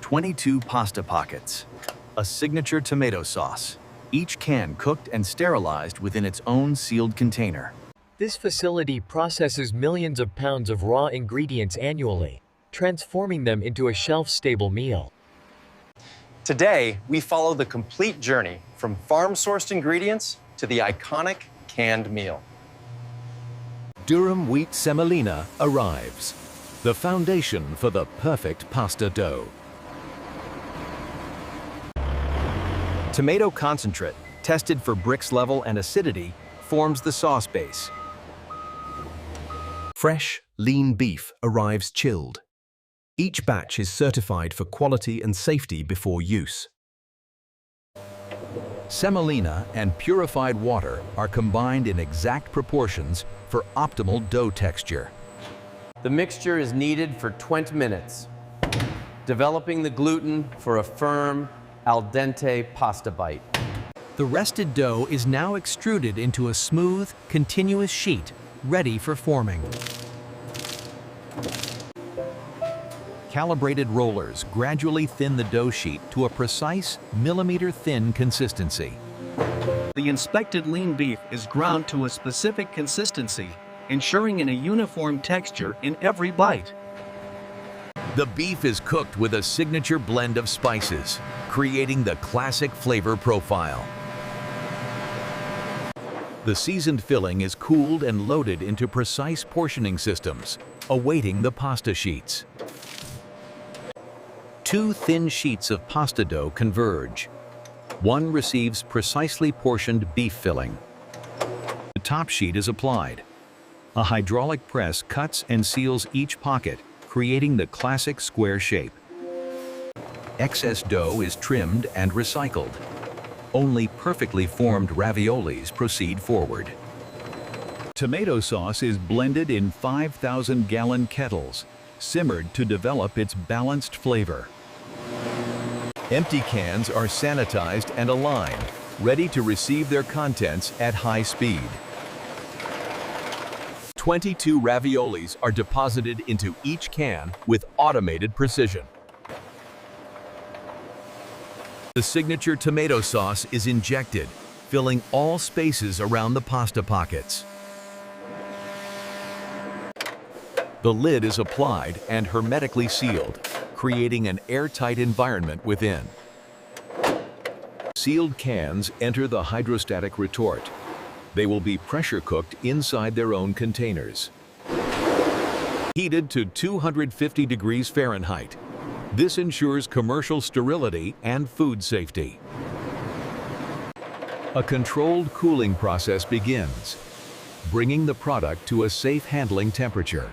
22 pasta pockets, a signature tomato sauce, each can cooked and sterilized within its own sealed container. This facility processes millions of pounds of raw ingredients annually, transforming them into a shelf-stable meal. Today, we follow the complete journey from farm-sourced ingredients to the iconic canned meal. Durum wheat semolina arrives, the foundation for the perfect pasta dough. Tomato concentrate, tested for Brix level and acidity, forms the sauce base. Fresh, lean beef arrives chilled. Each batch is certified for quality and safety before use. Semolina and purified water are combined in exact proportions for optimal dough texture. The mixture is kneaded for 20 minutes, developing the gluten for a firm, al dente pasta bite. The rested dough is now extruded into a smooth, continuous sheet, ready for forming. Calibrated rollers gradually thin the dough sheet to a precise millimeter-thin consistency. The inspected lean beef is ground to a specific consistency, ensuring a uniform texture in every bite. The beef is cooked with a signature blend of spices, creating the classic flavor profile. The seasoned filling is cooled and loaded into precise portioning systems, awaiting the pasta sheets. Two thin sheets of pasta dough converge. One receives precisely portioned beef filling. The top sheet is applied. A hydraulic press cuts and seals each pocket, creating the classic square shape. Excess dough is trimmed and recycled. Only perfectly formed raviolis proceed forward. Tomato sauce is blended in 5,000-gallon kettles, simmered to develop its balanced flavor. Empty cans are sanitized and aligned, ready to receive their contents at high speed. 22 raviolis are deposited into each can with automated precision. The signature tomato sauce is injected, filling all spaces around the pasta pockets. The lid is applied and hermetically sealed, creating an airtight environment within. Sealed cans enter the hydrostatic retort. They will be pressure cooked inside their own containers. Heated to 250 degrees Fahrenheit. This ensures commercial sterility and food safety. A controlled cooling process begins, bringing the product to a safe handling temperature.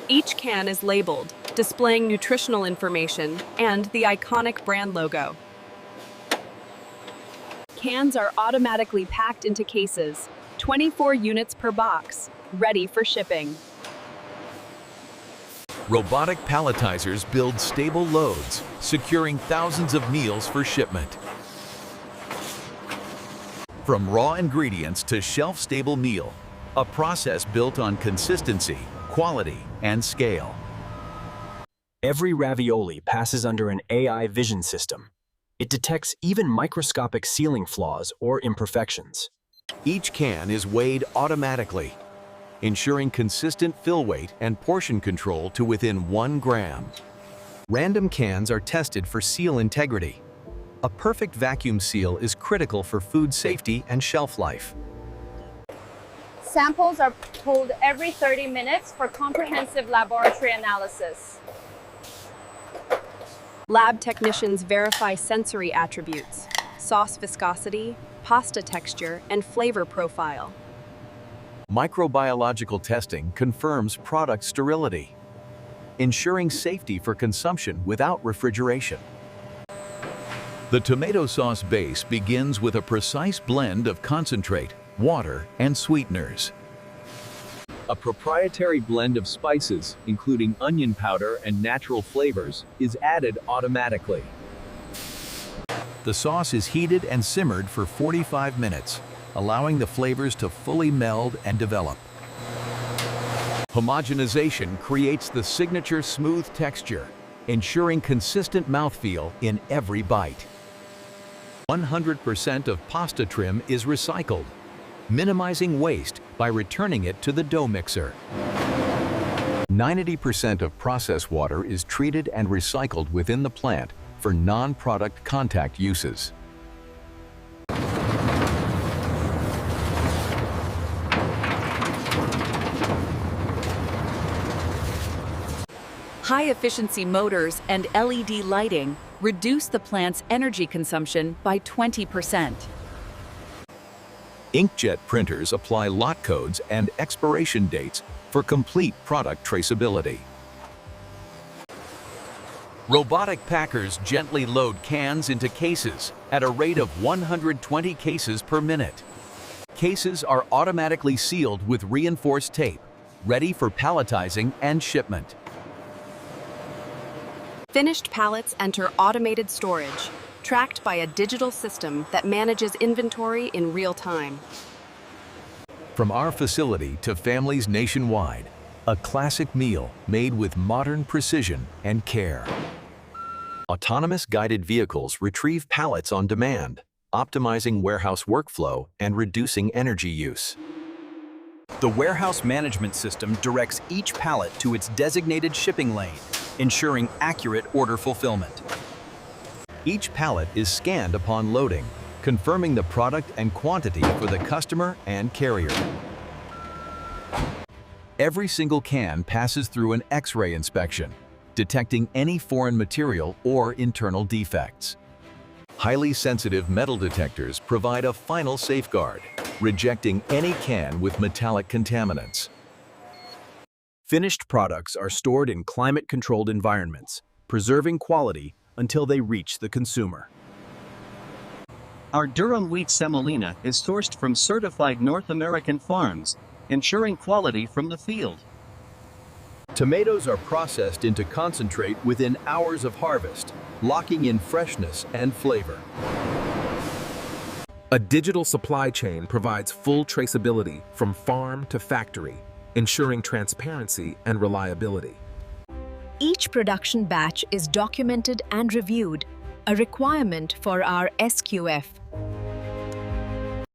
Each can is labeled, displaying nutritional information and the iconic brand logo. Cans are automatically packed into cases, 24 units per box, ready for shipping. Robotic palletizers build stable loads, securing thousands of meals for shipment. From raw ingredients to shelf-stable meal, a process built on consistency, quality, and scale. Every ravioli passes under an AI vision system. It detects even microscopic sealing flaws or imperfections. Each can is weighed automatically, ensuring consistent fill weight and portion control to within 1 gram. Random cans are tested for seal integrity. A perfect vacuum seal is critical for food safety and shelf life. Samples are pulled every 30 minutes for comprehensive laboratory analysis. Lab technicians verify sensory attributes, sauce viscosity, pasta texture, and flavor profile. Microbiological testing confirms product sterility, ensuring safety for consumption without refrigeration. The tomato sauce base begins with a precise blend of concentrate, water, and sweeteners. A proprietary blend of spices, including onion powder and natural flavors, is added automatically. The sauce is heated and simmered for 45 minutes, allowing the flavors to fully meld and develop. Homogenization creates the signature smooth texture, ensuring consistent mouthfeel in every bite. 100% of pasta trim is recycled, minimizing waste by returning it to the dough mixer. 90% of process water is treated and recycled within the plant for non-product contact uses. High-efficiency motors and LED lighting reduce the plant's energy consumption by 20%. Inkjet printers apply lot codes and expiration dates for complete product traceability. Robotic packers gently load cans into cases at a rate of 120 cases per minute. Cases are automatically sealed with reinforced tape, ready for palletizing and shipment. Finished pallets enter automated storage, tracked by a digital system that manages inventory in real time. From our facility to families nationwide, a classic meal made with modern precision and care. Autonomous guided vehicles retrieve pallets on demand, optimizing warehouse workflow and reducing energy use. The warehouse management system directs each pallet to its designated shipping lane, ensuring accurate order fulfillment. Each pallet is scanned upon loading, confirming the product and quantity for the customer and carrier. Every single can passes through an X-ray inspection, detecting any foreign material or internal defects. Highly sensitive metal detectors provide a final safeguard, rejecting any can with metallic contaminants. Finished products are stored in climate-controlled environments, preserving quality until they reach the consumer. Our durum wheat semolina is sourced from certified North American farms, ensuring quality from the field. Tomatoes are processed into concentrate within hours of harvest, locking in freshness and flavor. A digital supply chain provides full traceability from farm to factory, ensuring transparency and reliability. Each production batch is documented and reviewed, a requirement for our SQF.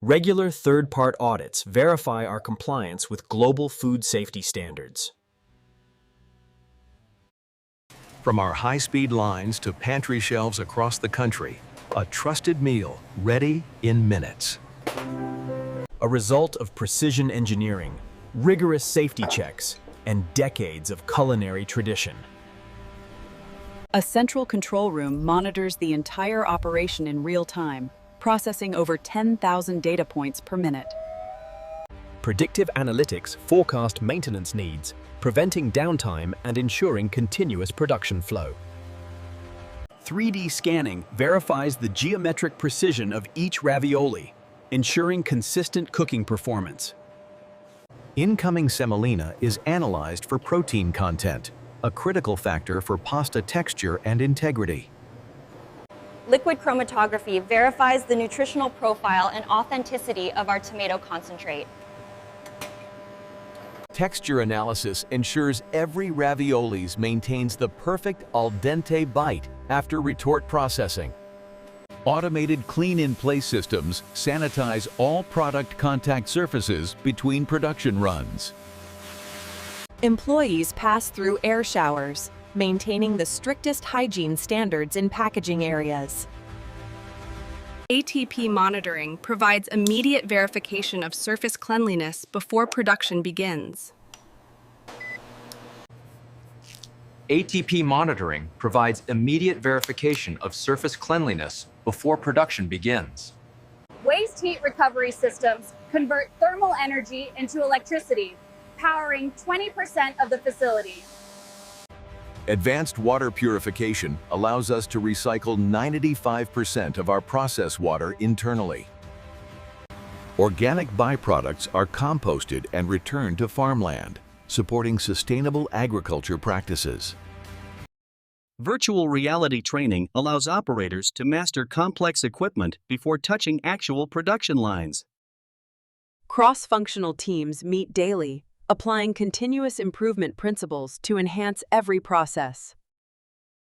Regular third-party audits verify our compliance with global food safety standards. From our high-speed lines to pantry shelves across the country, a trusted meal ready in minutes. A result of precision engineering, rigorous safety checks, and decades of culinary tradition. A central control room monitors the entire operation in real time, processing over 10,000 data points per minute. Predictive analytics forecast maintenance needs, preventing downtime and ensuring continuous production flow. 3D scanning verifies the geometric precision of each ravioli, ensuring consistent cooking performance. Incoming semolina is analyzed for protein content, a critical factor for pasta texture and integrity. Liquid chromatography verifies the nutritional profile and authenticity of our tomato concentrate. Texture analysis ensures every ravioli maintains the perfect al dente bite after retort processing. Automated clean-in-place systems sanitize all product contact surfaces between production runs. Employees pass through air showers, maintaining the strictest hygiene standards in packaging areas. ATP monitoring provides immediate verification of surface cleanliness before production begins. ATP monitoring provides immediate verification of surface cleanliness before production begins. Waste heat recovery systems convert thermal energy into electricity, powering 20% of the facility. Advanced water purification allows us to recycle 95% of our process water internally. Organic byproducts are composted and returned to farmland, supporting sustainable agriculture practices. Virtual reality training allows operators to master complex equipment before touching actual production lines. Cross-functional teams meet daily, applying continuous improvement principles to enhance every process.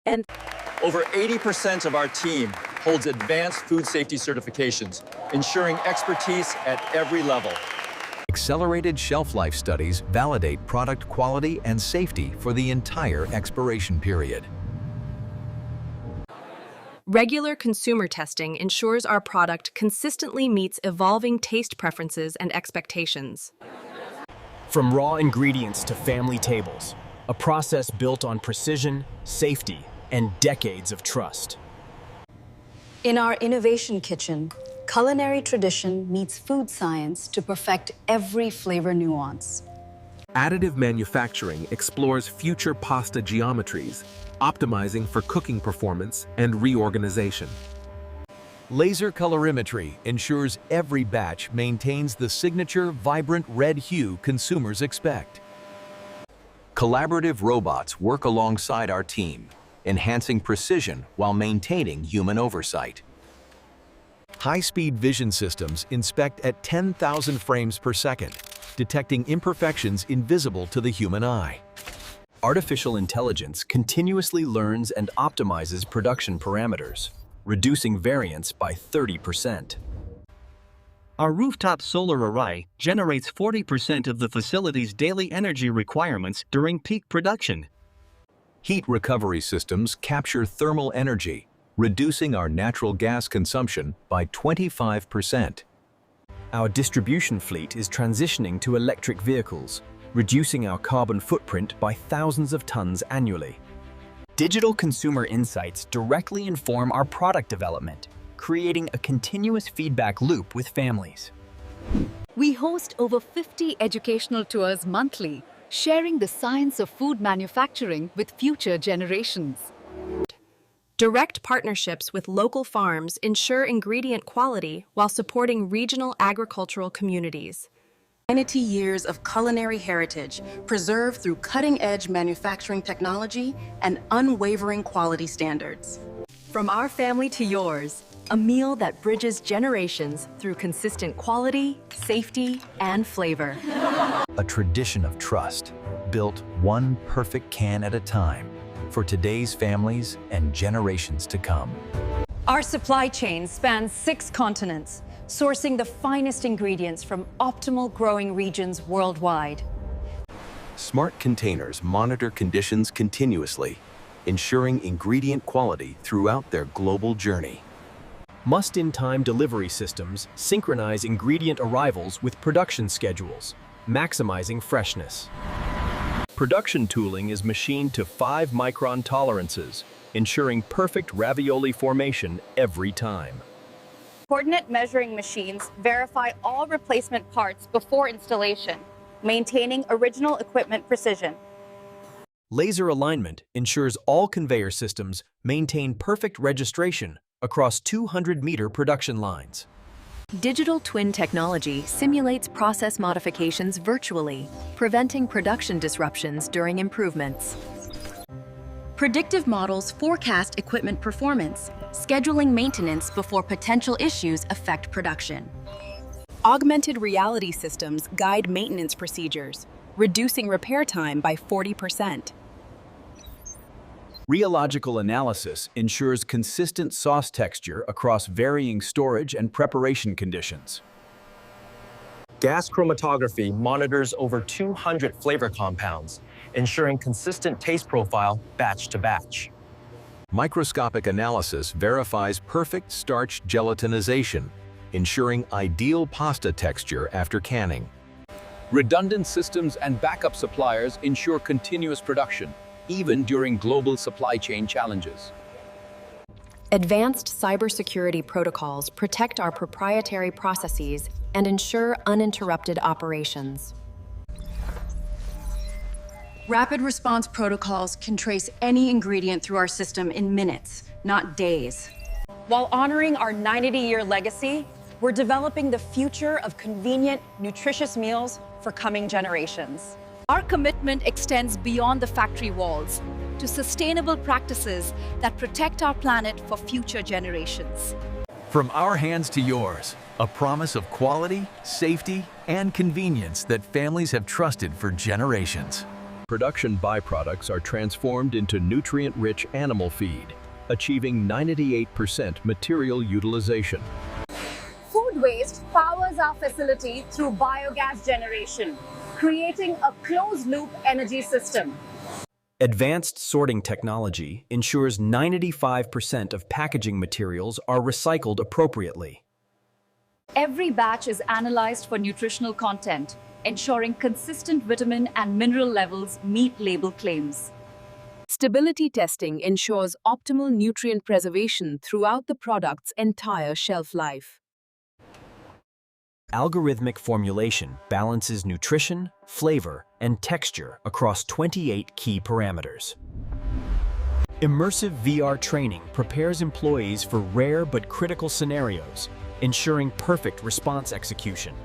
And over 80% of our team holds advanced food safety certifications, ensuring expertise at every level. Accelerated shelf life studies validate product quality and safety for the entire expiration period. regular consumer testing ensures our product consistently meets evolving taste preferences and expectations. From raw ingredients to family tables, a process built on precision, safety, and decades of trust. In our innovation kitchen, culinary tradition meets food science to perfect every flavor nuance. Additive manufacturing explores future pasta geometries, optimizing for cooking performance and reorganization. Laser colorimetry ensures every batch maintains the signature vibrant red hue consumers expect. Collaborative robots work alongside our team, enhancing precision while maintaining human oversight. High-speed vision systems inspect at 10,000 frames per second, detecting imperfections invisible to the human eye. Artificial intelligence continuously learns and optimizes production parameters, reducing variance by 30%. Our rooftop solar array generates 40% of the facility's daily energy requirements during peak production. Heat recovery systems capture thermal energy, reducing our natural gas consumption by 25%. Our distribution fleet is transitioning to electric vehicles, reducing our carbon footprint by thousands of tons annually. Digital consumer insights directly inform our product development, creating a continuous feedback loop with families. We host over 50 educational tours monthly, sharing the science of food manufacturing with future generations. Direct partnerships with local farms ensure ingredient quality while supporting regional agricultural communities. 90 years of culinary heritage preserved through cutting-edge manufacturing technology and unwavering quality standards. From our family to yours, a meal that bridges generations through consistent quality, safety, and flavor. A tradition of trust, built one perfect can at a time for today's families and generations to come. Our supply chain spans 6 continents, sourcing the finest ingredients from optimal growing regions worldwide. Smart containers monitor conditions continuously, ensuring ingredient quality throughout their global journey. Must-in-time delivery systems synchronize ingredient arrivals with production schedules, maximizing freshness. Production tooling is machined to 5-micron tolerances, ensuring perfect ravioli formation every time. Coordinate measuring machines verify all replacement parts before installation, maintaining original equipment precision. Laser alignment ensures all conveyor systems maintain perfect registration across 200-meter production lines. Digital twin technology simulates process modifications virtually, preventing production disruptions during improvements. Predictive models forecast equipment performance, scheduling maintenance before potential issues affect production. Augmented reality systems guide maintenance procedures, reducing repair time by 40%. Rheological analysis ensures consistent sauce texture across varying storage and preparation conditions. Gas chromatography monitors over 200 flavor compounds, ensuring consistent taste profile batch to batch. Microscopic analysis verifies perfect starch gelatinization, ensuring ideal pasta texture after canning. Redundant systems and backup suppliers ensure continuous production, even during global supply chain challenges. Advanced cybersecurity protocols protect our proprietary processes and ensure uninterrupted operations. Rapid response protocols can trace any ingredient through our system in minutes, not days. While honoring our 90-year legacy, we're developing the future of convenient, nutritious meals for coming generations. Our commitment extends beyond the factory walls to sustainable practices that protect our planet for future generations. From our hands to yours, a promise of quality, safety, and convenience that families have trusted for generations. Production byproducts are transformed into nutrient-rich animal feed, achieving 98% material utilization. Food waste powers our facility through biogas generation, creating a closed-loop energy system. Advanced sorting technology ensures 95% of packaging materials are recycled appropriately. Every batch is analyzed for nutritional content, ensuring consistent vitamin and mineral levels meet label claims. Stability testing ensures optimal nutrient preservation throughout the product's entire shelf life. Algorithmic formulation balances nutrition, flavor, and texture across 28 key parameters. Immersive VR training prepares employees for rare but critical scenarios, ensuring perfect response execution.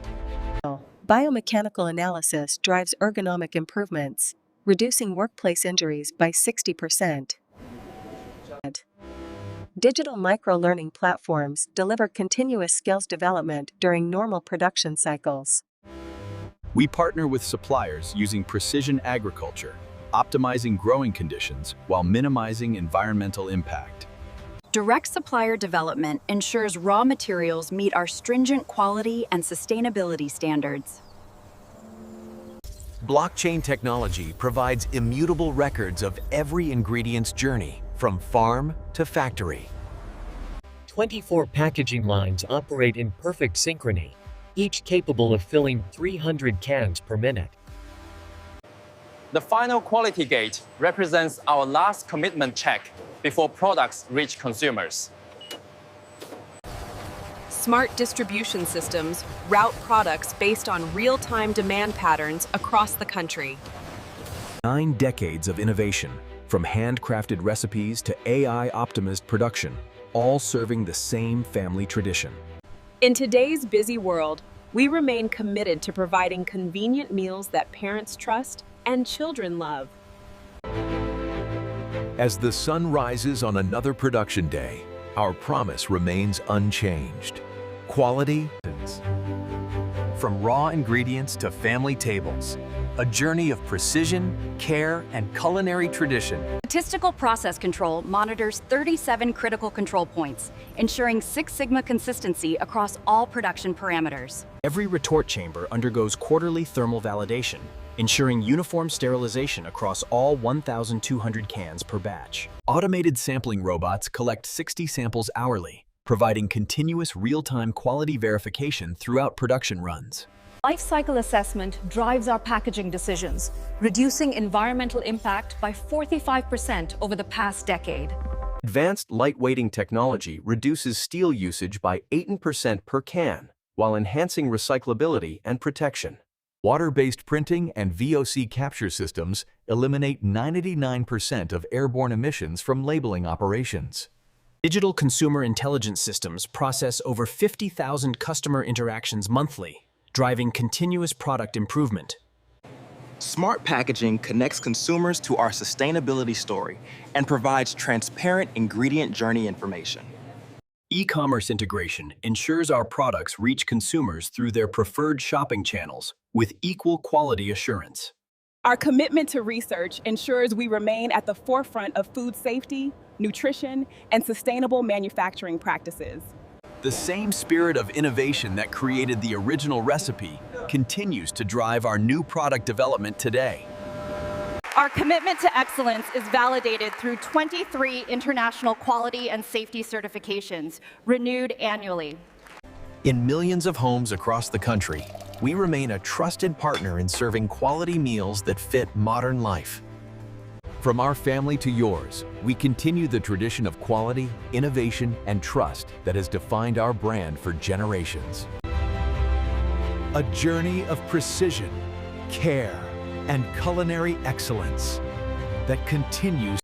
Biomechanical analysis drives ergonomic improvements, reducing workplace injuries by 60%. Digital micro-learning platforms deliver continuous skills development during normal production cycles. We partner with suppliers using precision agriculture, optimizing growing conditions while minimizing environmental impact. Direct supplier development ensures raw materials meet our stringent quality and sustainability standards. Blockchain technology provides immutable records of every ingredient's journey, from farm to factory. 24 packaging lines operate in perfect synchrony, each capable of filling 300 cans per minute. The final quality gate represents our last commitment check before products reach consumers. Smart distribution systems route products based on real-time demand patterns across the country. 9 decades of innovation, from handcrafted recipes to AI-optimized production, all serving the same family tradition. In today's busy world, we remain committed to providing convenient meals that parents trust and children love. As the sun rises on another production day, our promise remains unchanged. Quality, from raw ingredients to family tables, a journey of precision, care, and culinary tradition. Statistical process control monitors 37 critical control points, ensuring Six Sigma consistency across all production parameters. Every retort chamber undergoes quarterly thermal validation, ensuring uniform sterilization across all 1,200 cans per batch. Automated sampling robots collect 60 samples hourly, providing continuous real-time quality verification throughout production runs. Life cycle assessment drives our packaging decisions, reducing environmental impact by 45% over the past decade. Advanced lightweighting technology reduces steel usage by 18% per can, while enhancing recyclability and protection. Water-based printing and VOC capture systems eliminate 99% of airborne emissions from labeling operations. Digital consumer intelligence systems process over 50,000 customer interactions monthly, driving continuous product improvement. Smart packaging connects consumers to our sustainability story and provides transparent ingredient journey information. E-commerce integration ensures our products reach consumers through their preferred shopping channels with equal quality assurance. Our commitment to research ensures we remain at the forefront of food safety, nutrition, and sustainable manufacturing practices. The same spirit of innovation that created the original recipe continues to drive our new product development today. Our commitment to excellence is validated through 23 international quality and safety certifications, renewed annually. In millions of homes across the country, we remain a trusted partner in serving quality meals that fit modern life. From our family to yours, we continue the tradition of quality, innovation, and trust that has defined our brand for generations. A journey of precision, care, and culinary excellence that continues